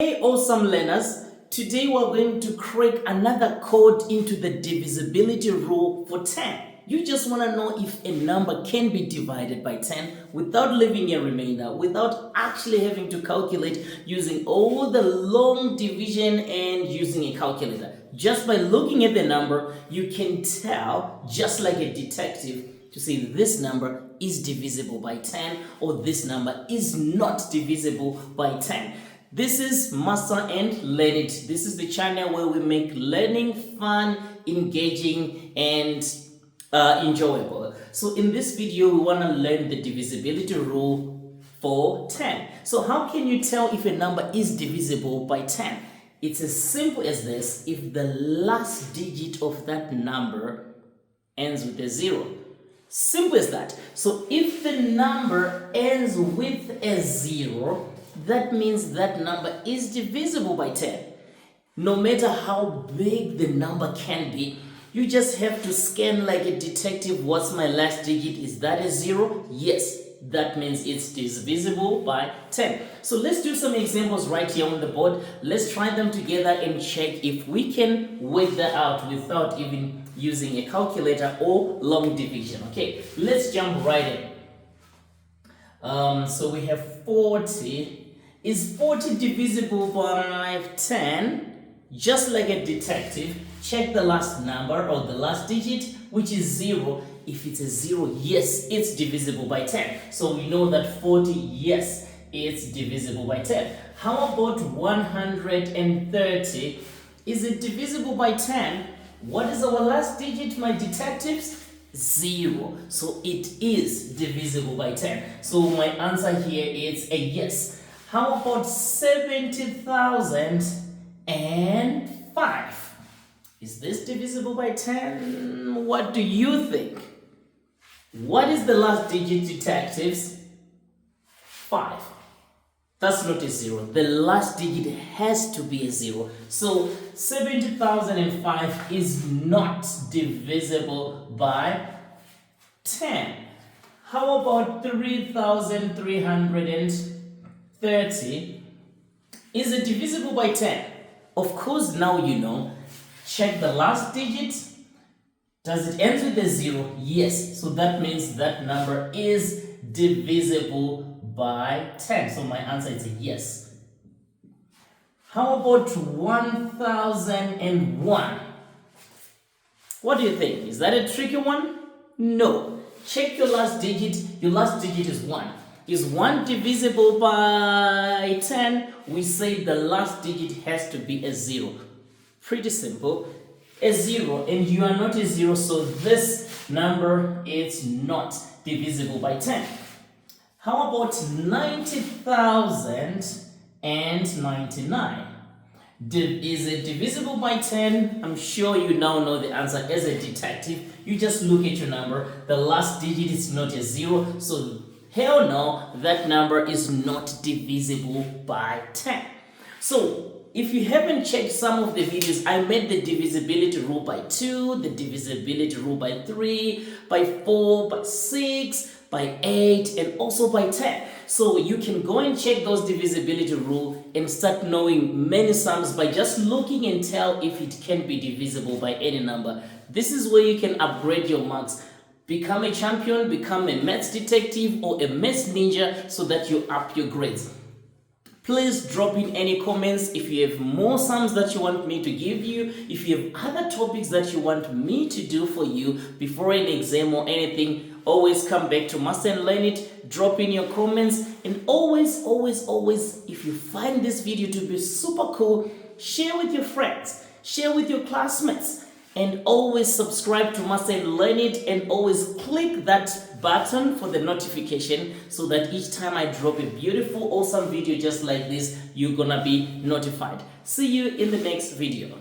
Hey awesome learners, today we're going to crack another code into the divisibility rule for 10. You just want to know if a number can be divided by 10 without leaving a remainder, without actually having to calculate using all the long division and using a calculator. Just by looking at the number, you can tell, just like a detective, to say this number is divisible by 10 or this number is not divisible by 10. This is Masterandlearnit. This is the channel where we make learning fun, engaging, and enjoyable. So in this video, we want to learn the divisibility rule for 10. So how can you tell if a number is divisible by 10? It's as simple as this. If the last digit of that number ends with a 0. Simple as that. So if the number ends with a 0, that means that number is divisible by 10. No matter how big the number can be, you just have to scan like a detective. What's my last digit? Is that a 0? Yes, that means it's divisible by 10. So let's do some examples right here on the board. Let's try them together and check if we can work that out without even using a calculator or long division. Okay, let's jump right in. So we have 40. Is 40 divisible by 10? Just like a detective, check the last number or the last digit, which is 0. If it's a 0, yes, it's divisible by 10. So we know that 40, yes, it's divisible by 10. How about 130? Is it divisible by 10? What is our last digit, my detectives? 0. So it is divisible by 10. So my answer here is a yes. How about 70,005? Is this divisible by 10? What do you think? What is the last digit, detectives? 5. That's not a 0. The last digit has to be a 0. So 70,005 is not divisible by 10. How about 3,330? Is it divisible by 10? Of course, now you know. Check the last digit. Does it end with a 0? Yes. So that means that number is divisible by 10. So my answer is a yes. How about 1001? What do you think? Is that a tricky one? No. Check your last digit. Your last digit is 1. Is 1 divisible by 10? We say the last digit has to be a 0. Pretty simple. A 0, and you are not a 0, so this number is not divisible by 10. How about 90,099? Is it divisible by 10? I'm sure you now know the answer as a detective. You just look at your number. The last digit is not a 0, so hell no, that number is not divisible by 10. So, if you haven't checked some of the videos, I made the divisibility rule by 2, the divisibility rule by 3, by 4, by 6, by 8, and also by 10. So you can go and check those divisibility rule and start knowing many sums by just looking and tell if it can be divisible by any number. This is where you can upgrade your marks. Become a champion, become a maths detective or a maths ninja so that you up your grades. Please drop in any comments if you have more sums that you want me to give you, if you have other topics that you want me to do for you before an exam or anything. Always come back to Masterandlearnit, drop in your comments, and always, if you find this video to be super cool, share with your friends, share with your classmates, and always subscribe to Masterandlearnit and always click that button for the notification so that each time I drop a beautiful, awesome video just like this, you're gonna be notified. See you in the next video.